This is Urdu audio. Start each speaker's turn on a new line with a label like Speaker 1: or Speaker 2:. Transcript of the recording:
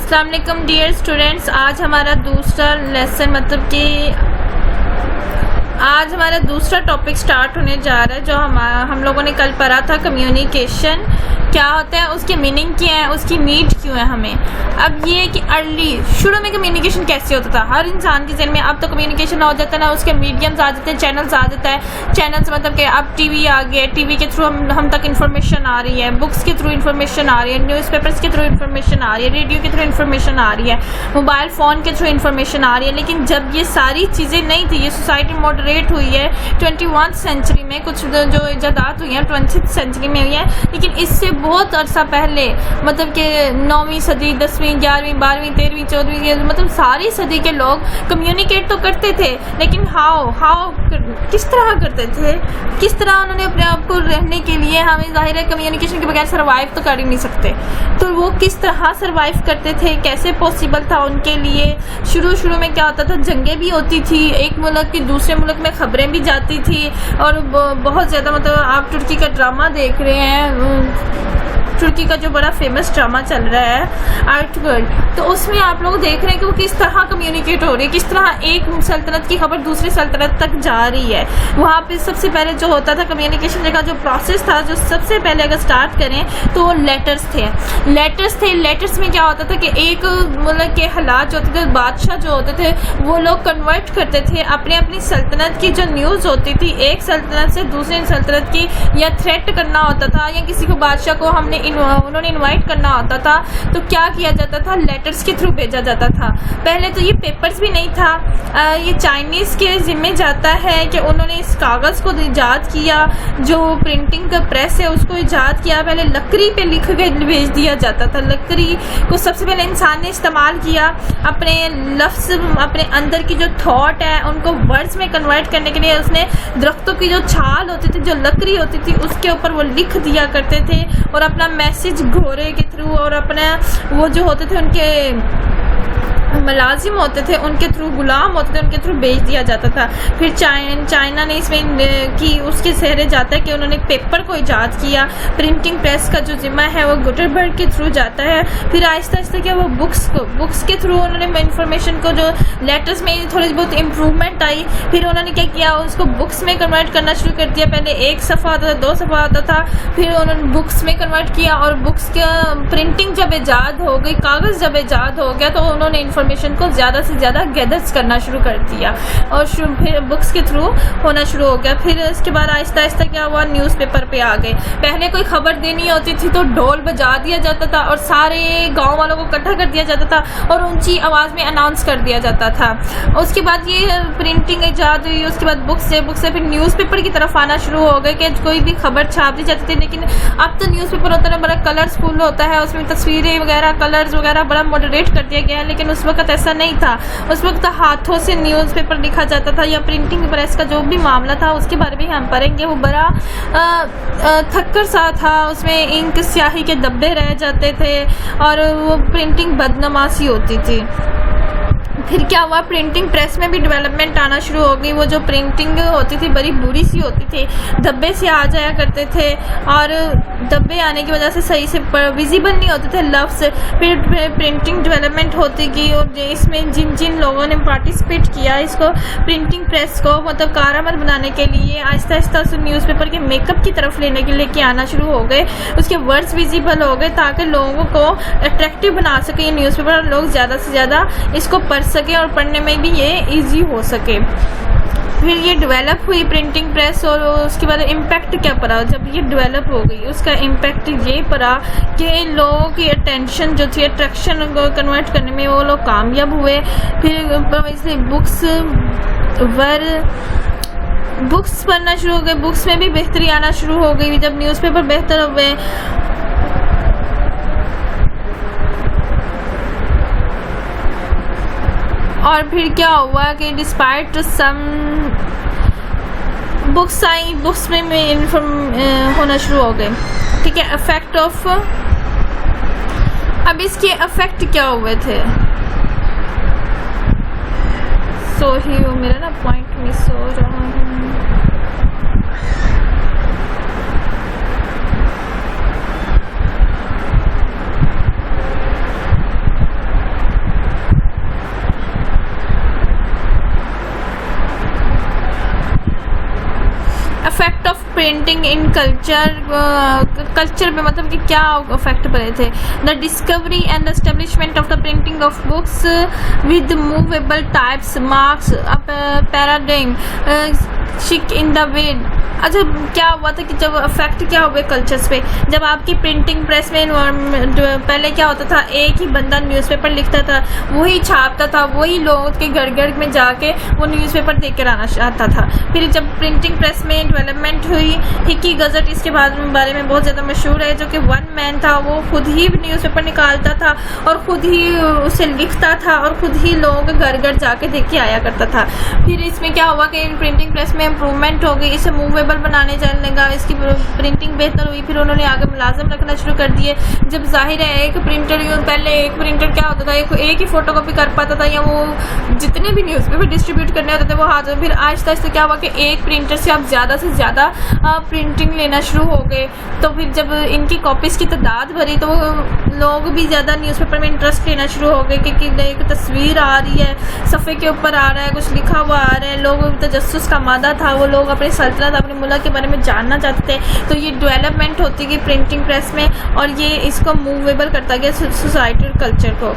Speaker 1: السلام علیکم ڈیئر اسٹوڈینٹس. آج ہمارا دوسرا لیسن آج ہمارا دوسرا ٹاپک سٹارٹ ہونے جا رہا ہے جو ہم لوگوں نے کل پڑھا تھا. کمیونیکیشن کیا ہوتا ہے, اس کے میننگ کیا ہے, اس کی نیڈ کیوں ہے ہمیں. اب یہ کہ شروع میں کمیونیکیشن کیسے ہوتا تھا ہر انسان کے ذہن میں. اب تو کمیونیکیشن ہو جاتا ہے نا, اس کے میڈیمز آ جاتے ہیں, چینلز آ جاتا ہے. چینلز مطلب کہ اب ٹی وی آ گیا, ٹی وی کے تھرو ہم تک انفارمیشن آ رہی ہے, بکس کے تھرو انفارمیشن آ رہی ہے, نیوز پیپرس کے تھرو انفارمیشن آ رہی ہے, ریڈیو کے تھرو انفارمیشن آ رہی ہے, موبائل فون کے تھرو انفارمیشن آ رہی ہے. لیکن جب یہ ساری چیزیں نہیں تھی, یہ سوسائٹی ماڈریٹ ہوئی ہے 21 سینچری میں, کچھ جو ایجادات ہوئی ہیں 20 سینچری میں ہوئی ہیں. لیکن اس سے بہت عرصہ پہلے مطلب کہ 9ویں صدی, 10ویں, 11ویں, 12ویں, 13ویں, 14ویں مطلب ساری صدی کے لوگ کمیونیکیٹ تو کرتے تھے, لیکن ہاؤ کس طرح کرتے تھے, کس طرح انہوں نے اپنے آپ کو رہنے کے لیے, ہمیں ظاہر ہے کمیونیکیشن کے بغیر سروائیو تو کر ہی نہیں سکتے, تو وہ کس طرح سروائیو کرتے تھے, کیسے پاسبل تھا ان کے لیے. شروع میں کیا ہوتا تھا, جنگیں بھی ہوتی تھی, ایک ملک کی دوسرے ملک میں خبریں بھی جاتی تھی, اور بہت زیادہ مطلب آپ ترکی کا ڈرامہ دیکھ رہے ہیں, ترکی کا جو بڑا فیمس ڈرامہ چل رہا ہے آرٹ ورلڈ, تو اس میں آپ لوگ دیکھ رہے ہیں کہ وہ کس طرح کمیونیکیٹ ہو رہی ہے, کس طرح ایک سلطنت کی خبر دوسری سلطنت تک جا رہی ہے. وہاں پہ سب سے پہلے جو ہوتا تھا کمیونیکیشن کا جو پروسیس تھا, جو سب سے پہلے اگر سٹارٹ کریں تو وہ لیٹرز تھے. لیٹرز میں کیا ہوتا تھا کہ ایک ملک کے حالات جو ہوتے تھے, بادشاہ جو ہوتے تھے وہ لوگ کنورٹ کرتے تھے اپنی سلطنت کی جو نیوز ہوتی تھی ایک سلطنت سے دوسری سلطنت کی, یا تھریٹ کرنا ہوتا تھا, یا کسی کو بادشاہ کو انہوں نے انوائٹ کرنا ہوتا تھا, تو کیا کیا جاتا تھا, لیٹرز کے تھرو بھیجا جاتا تھا. پہلے تو یہ پیپرز بھی نہیں تھا, یہ چائنیز کے ذمے جاتا ہے کہ انہوں نے اس کاغذ کو ایجاد کیا, جو پرنٹنگ کا پریس ہے اس کو ایجاد کیا. پہلے لکڑی پہ لکھ کے بھیج دیا جاتا تھا, لکڑی کو سب سے پہلے انسان نے استعمال کیا اپنے لفظ, اپنے اندر کی جو تھاٹ ہے ان کو ورڈز میں کنورٹ کرنے کے لیے. اس نے درختوں کی جو چھال ہوتی تھی, جو لکڑی ہوتی تھی, اس کے اوپر وہ لکھ دیا کرتے تھے, اور اپنا میسج گھوڑے کے تھرو, اور اپنا وہ جو ہوتے تھے ان کے ملازم ہوتے تھے ان کے تھرو, غلام ہوتے تھے ان کے تھرو بھیج دیا جاتا تھا. پھر چائنا نے اس میں کی اس کے سہرے جاتا ہے کہ انہوں نے پیپر کو ایجاد کیا. پرنٹنگ پریس کا جو ذمہ ہے وہ گوٹنبرگ کے تھرو جاتا ہے. پھر آہستہ آہستہ کیا وہ بکس کے تھرو انہوں نے انفارمیشن کو, جو لیٹرز میں تھوڑی بہت امپروومنٹ آئی, پھر انہوں نے کیا کیا, اس کو بکس میں کنورٹ کرنا شروع کر دیا. پہلے ایک صفحہ ہوتا تھا, 2 صفحہ ہوتا تھا, پھر انہوں نے بکس میں کنورٹ کیا, اور بکس کا پرنٹنگ جب ایجاد ہو گئی, کاغذ جب ایجاد ہو گیا, تو انہوں نے انفارمیشن کو زیادہ سے زیادہ گیدرز کرنا شروع کر دیا, اور پھر بکس کے تھرو ہونا شروع ہو گیا. پھر اس کے بعد آہستہ آہستہ کیا ہوا, نیوز پیپر پہ آ گئے. پہلے کوئی خبر دینی ہوتی تھی تو ڈھول بجا دیا جاتا تھا, اور سارے گاؤں والوں کو اکٹھا کر دیا جاتا تھا, اور اونچی آواز میں اناؤنس کر دیا جاتا تھا. اس کے بعد یہ پرنٹنگ ایجاد ہوئی, اس کے بعد بکس سے پھر نیوز پیپر کی طرف آنا شروع ہو گئے کہ کوئی بھی خبر چھاپ دی جاتی تھی. لیکن اب تو نیوز پیپر ہوتا ہے بڑا کلرفل ہوتا ہے, اس میں تصویریں وغیرہ, کلرز وغیرہ بڑا ماڈریٹ کر دیا گیا ہے. لیکن اس وقت ایسا نہیں تھا, اس وقت ہاتھوں سے نیوز پیپر لکھا جاتا تھا, یا پرنٹنگ پریس کا جو بھی معاملہ تھا اس کے بارے میں ہم پڑھیں گے. وہ بڑا تھکر سا تھا, اس میں انک سیاہی کے دبے رہ جاتے تھے, اور وہ پرنٹنگ بدنما سی ہوتی تھی. پھر کیا ہوا, پرنٹنگ پریس میں بھی ڈیولپمنٹ آنا شروع ہو گئی. وہ جو پرنٹنگ ہوتی تھی بڑی بری سی ہوتی تھی, دھبے سے آ جایا کرتے تھے, اور دھبے آنے کی وجہ سے صحیح سے ویزیبل نہیں ہوتے تھے لفظ. پھر پرنٹنگ ڈیولپمنٹ ہوتی گئی, اور اس میں جن لوگوں نے پارٹیسپیٹ کیا اس کو پرنٹنگ پریس کو مطلب کارآمد بنانے کے لیے, آہستہ آہستہ اس نیوز پیپر کے میک اپ کی طرف لے کے آنا شروع ہو گئے. اس کے ورڈز ویزیبل ہو گئے تاکہ لوگوں کو اٹریکٹیو بنا سکے یہ نیوز پیپر, اور لوگ زیادہ سے زیادہ اس کو پڑھ سکے, اور پڑھنے میں بھی یہ ایزی ہو سکے. پھر یہ ڈیولپ ہوئی پرنٹنگ پریس, اور اس کے بعد امپیکٹ کیا پڑا جب یہ ڈیولپ ہو گئی, اس کا امپیکٹ یہ پڑا کہ لوگوں کی اٹینشن جو تھی, اٹریکشن کو کنورٹ کرنے میں وہ لوگ کامیاب ہوئے. پھر اس لیے بکس پڑھنا شروع ہو گئے, بکس میں بھی بہتری آنا شروع ہو گئی جب نیوز پیپر بہتر ہوئے. اور پھر کیا ہوا کہ ڈسپائٹ سم بکس آئیں, بکس میں ہونا شروع ہو گئے. ٹھیک ہے, افیکٹ آف, اب اس کے افیکٹ کیا ہوئے تھے. میرا نا پوائنٹ مس ہو رہا ہے. پرنٹنگ ان کلچر پہ مطلب کہ کیا افیکٹ پڑے تھے. The discovery and the establishment of the printing of books with movable types marks paradigm شک ان دا ون. اچھا کیا ہوا تھا کہ جب افیکٹ کیا ہوئے کلچرس پہ, جب آپ کی پرنٹنگ پریس میں پہلے کیا ہوتا تھا, ایک ہی بندہ نیوز پیپر لکھتا تھا, وہی چھاپتا تھا, وہی لوگ کے گھر گھر میں جا کے وہ نیوز پیپر دیکھ کر آنا چاہتا تھا. پھر جب پرنٹنگ پریس میں ڈیولپمنٹ ہوئی, ہکی گزٹ اس کے بارے میں بہت زیادہ مشہور ہے, جو کہ ون مین تھا, وہ خود ہی نیوز پیپر نکالتا تھا اور خود ہی اسے لکھتا تھا اور خود ہی لوگوں کے گھر گھر جا کے دیکھ کے آیا کرتا تھا. پھر اس میں کیا ہوا کہ پرنٹنگ پریس میں امپروومنٹ ہو گئی, اسے موویبل بنانے جانے لگا, اس کی پرنٹنگ بہتر ہوئی. پھر انہوں نے آگے ملازم رکھنا شروع کر دیے. جب ظاہر ہے ایک پرنٹر, پہلے ایک پرنٹر کیا ہوتا تھا, ایک ہی فوٹو کاپی کر پاتا تھا, یا وہ جتنے بھی نیوز پیپر ڈسٹریبیوٹ کرنے ہوتے تھے وہ ہاتھ. پھر آہستہ آہستہ کیا ہوا کہ ایک پرنٹر سے آپ زیادہ سے زیادہ پرنٹنگ لینا شروع ہو گئے. تو پھر جب ان کی کاپیز کی تعداد بڑھی تو لوگ بھی زیادہ نیوز پیپر میں انٹرسٹ لینا شروع ہو گئے, کہ ایک تصویر آ رہی ہے, صفحے کے اوپر آ رہا ہے, کچھ لکھا ہوا آ رہا ہے. لوگ تجسس کا مادہ تھا, وہ لوگ اپنی سلطنت, اپنے ملک کے بارے میں جاننا چاہتے تھے. تو یہ ڈیولپمنٹ ہوتی گئی پرنٹنگ پریس میں, اور یہ اس کو موویبل کرتا گیا سوسائٹی اور کلچر کو.